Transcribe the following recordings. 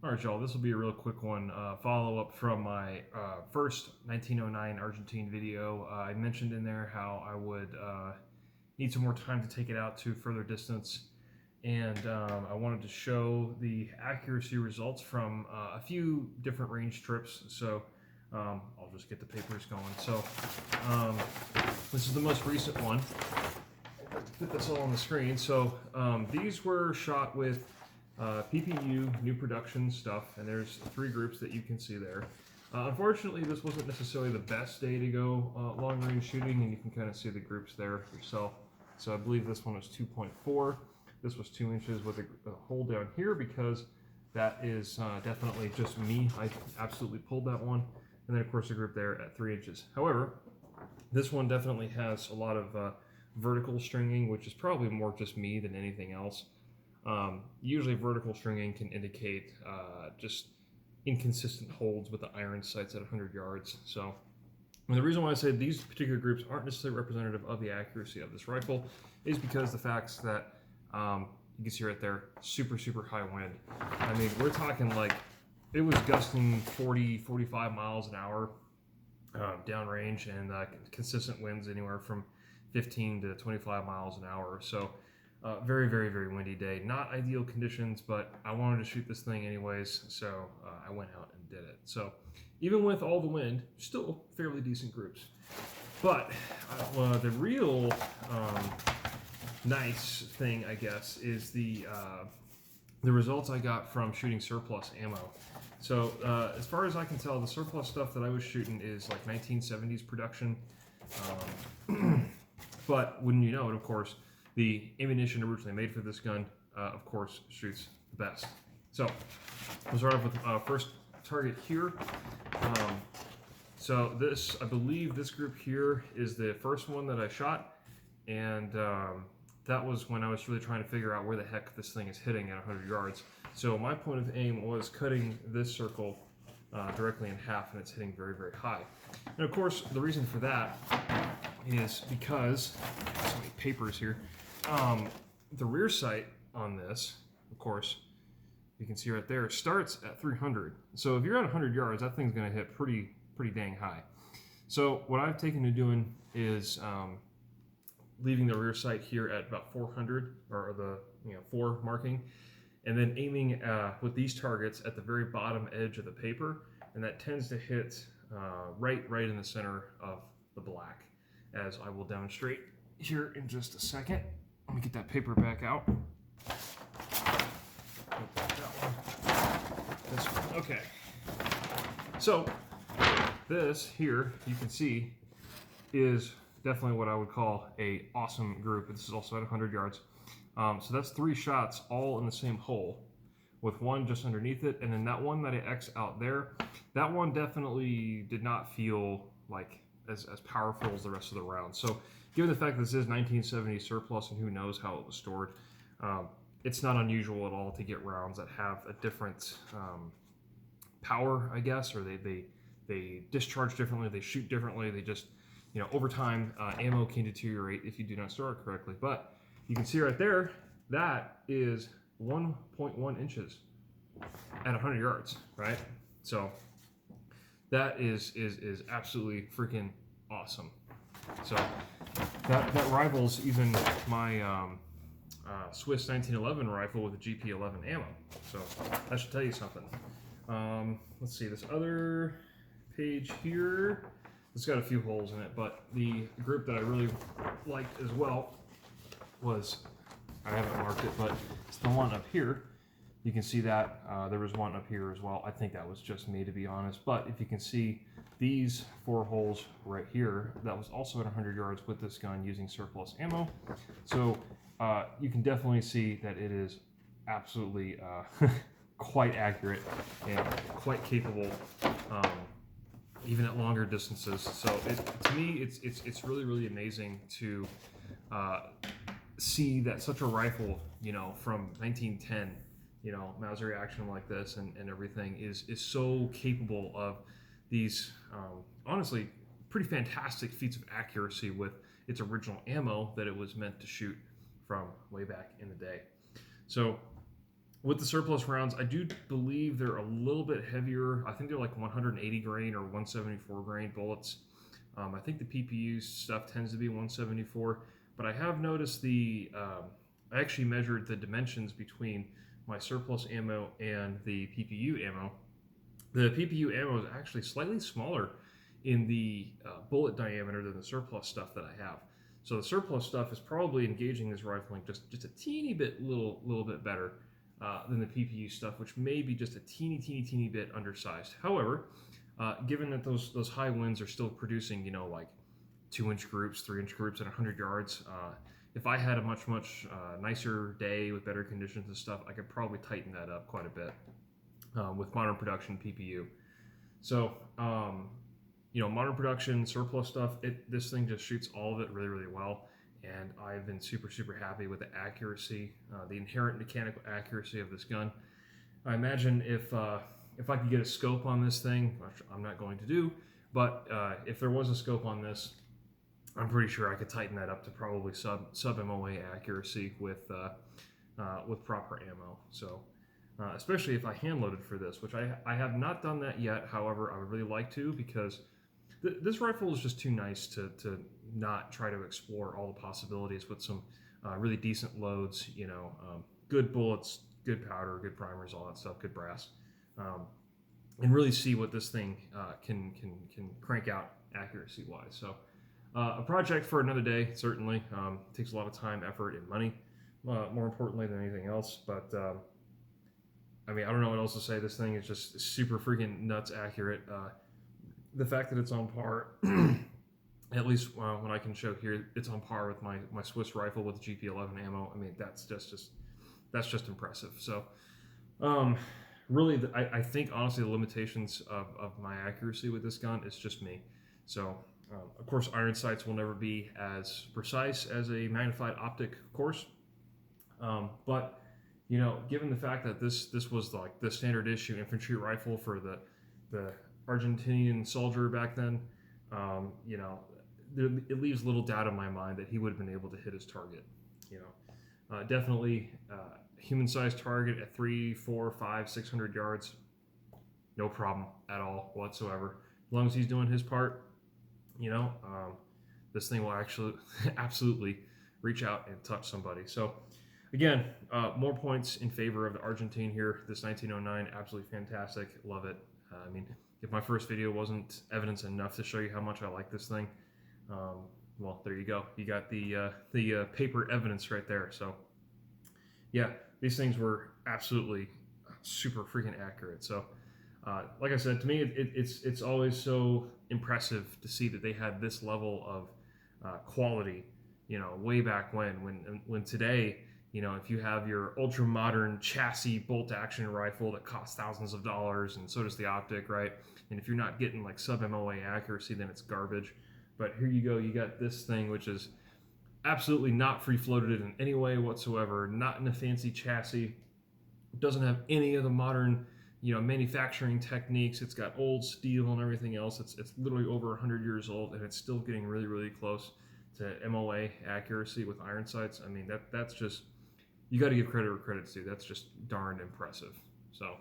All right, y'all, this will be a real quick one, follow-up from my first 1909 Argentine video. I mentioned in there how I would need some more time to take it out to further distance, and I wanted to show the accuracy results from a few different range trips, so I'll just get the papers going. So this is the most recent one. Put this all on the screen. So these were shot with PPU, new production stuff, and there's 3 groups that you can see there. Unfortunately, this wasn't necessarily the best day to go long range shooting, and you can kind of see the groups there yourself. So I believe this one was 2.4. This was 2 inches with a hole down here because that is definitely just me. I absolutely pulled that one. And then of course the group there at 3 inches. However, this one definitely has a lot of vertical stringing, which is probably more just me than anything else. Usually vertical stringing can indicate just inconsistent holds with the iron sights at 100 yards. So and the reason why I say these particular groups aren't necessarily representative of the accuracy of this rifle is because the facts that you can see right there, super high wind. I mean, we're talking like it was gusting 40, 45 miles an hour downrange, and consistent winds anywhere from 15 to 25 miles an hour. So very windy day. Not ideal conditions, but I wanted to shoot this thing anyways, so I went out and did it. So even with all the wind, still fairly decent groups. But the real nice thing, I guess, is the results I got from shooting surplus ammo. So as far as I can tell, the surplus stuff that I was shooting is like 1970s production. But wouldn't you know it, of course, the ammunition originally made for this gun, of course, shoots the best. So we'll start off with first target here. So this, I believe this group here is the first one that I shot, and that was when I was really trying to figure out where the heck this thing is hitting at 100 yards. So my point of aim was cutting this circle directly in half, and it's hitting very high. And of course, the reason for that is because, so many papers here, the rear sight on this, of course, you can see right there, starts at 300. So if you're at 100 yards, that thing's gonna hit pretty dang high. So what I've taken to doing is leaving the rear sight here at about 400, or the 4 marking, and then aiming with these targets at the very bottom edge of the paper, and that tends to hit right in the center of the black, as I will demonstrate here in just a second. Let me get that paper back out. This one. Okay. So this here, you can see, is definitely what I would call a awesome group. This is also at 100 yards. So that's 3 shots all in the same hole, with one just underneath it, and then that one that I X out there, that one definitely did not feel like as powerful as the rest of the round. So given the fact that this is 1970 surplus and who knows how it was stored, it's not unusual at all to get rounds that have a different power, I guess, or they discharge differently, they shoot differently, they just, over time, ammo can deteriorate if you do not store it correctly. But you can see right there, that is 1.1 inches at 100 yards, right? So that is absolutely freaking awesome. So that rivals even my Swiss 1911 rifle with a GP11 ammo. So that should tell you something. Let's see, this other page here, it's got a few holes in it, but the group that I really liked as well was, I haven't marked it, but it's the one up here. You can see that there was one up here as well. I think that was just me, to be honest. But if you can see these 4 holes right here, that was also at 100 yards with this gun using surplus ammo. So you can definitely see that it is absolutely quite accurate and quite capable, even at longer distances. So to me, it's really amazing to see that such a rifle, from 1910, Mauser action like this and everything is so capable of these honestly pretty fantastic feats of accuracy with its original ammo that it was meant to shoot from way back in the day. So With the surplus rounds, I do believe they're a little bit heavier. I think they're like 180 grain or 174 grain bullets. I think the PPU stuff tends to be 174, but I have noticed I actually measured the dimensions between my surplus ammo and the PPU ammo. The PPU ammo is actually slightly smaller in the bullet diameter than the surplus stuff that I have. So the surplus stuff is probably engaging this rifling just a teeny bit, little bit better than the PPU stuff, which may be just a teeny bit undersized. However, given that those high winds are still producing, you know, like 2-inch groups, 3-inch groups at 100 yards, if I had a much nicer day with better conditions and stuff, I could probably tighten that up quite a bit with modern production PPU. So, you know, modern production surplus stuff, this thing just shoots all of it really well. And I've been super happy with the accuracy, the inherent mechanical accuracy of this gun. I imagine if I could get a scope on this thing, which I'm not going to do, but if there was a scope on this, I'm pretty sure I could tighten that up to probably sub MOA accuracy with proper ammo. So, especially if I hand loaded for this, which I have not done that yet. However, I would really like to, because this rifle is just too nice to not try to explore all the possibilities with some really decent loads, you know, good bullets, good powder, good primers, all that stuff, good brass, and really see what this thing can crank out accuracy wise. So a project for another day, certainly. Takes a lot of time, effort, and money, more importantly than anything else. But I mean, I don't know what else to say. This thing is just super freaking nuts accurate. The fact that it's on par, at least when I can show here, it's on par with my Swiss rifle with GP11 ammo. I mean, that's just impressive. So, really, I think honestly the limitations of my accuracy with this gun is just me. So, of course, iron sights will never be as precise as a magnified optic, of course. But you know, given the fact that this was like the standard issue infantry rifle for the Argentinian soldier back then, you know, it leaves little doubt in my mind that he would have been able to hit his target. You know, definitely human-sized target at 300, 400, 500, 600 yards, no problem at all whatsoever. As long as he's doing his part, you know, this thing will actually absolutely reach out and touch somebody. So again, more points in favor of the Argentine here. This 1909, absolutely fantastic, love it. I mean, if my first video wasn't evidence enough to show you how much I like this thing, well, there you go. You got the paper evidence right there. So yeah, these things were absolutely super freaking accurate. So like I said, to me, it's always so impressive to see that they had this level of quality, you know, way back when today, you know, if you have your ultra modern chassis bolt action rifle that costs thousands of dollars, and so does the optic, right? And if you're not getting like sub MOA accuracy, then it's garbage. But here you go, you got this thing, which is absolutely not free floated in any way whatsoever, not in a fancy chassis. It doesn't have any of the modern, you know, manufacturing techniques. It's got old steel and everything else. It's literally over 100 years old, and it's still getting really close to MOA accuracy with iron sights. I mean, that's just, you got to give credit where credit's due. That's just darn impressive. So,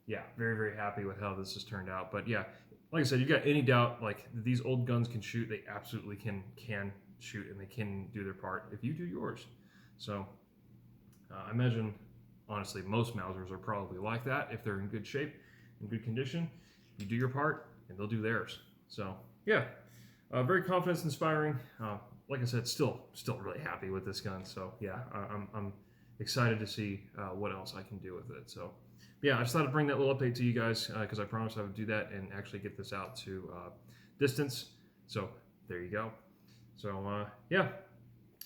yeah, very happy with how this has turned out. But yeah, like I said, you got any doubt, like these old guns can shoot, they absolutely can shoot, and they can do their part if you do yours. So, I imagine, honestly, most Mausers are probably like that. If they're in good shape, in good condition, you do your part, and they'll do theirs. So, yeah, very confidence inspiring. Like I said, still really happy with this gun. So yeah, I'm excited to see what else I can do with it. So yeah, I just thought I'd bring that little update to you guys because I promised I would do that and actually get this out to distance. So there you go. So yeah,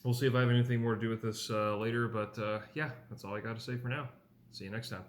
we'll see if I have anything more to do with this later. But yeah, that's all I got to say for now. See you next time.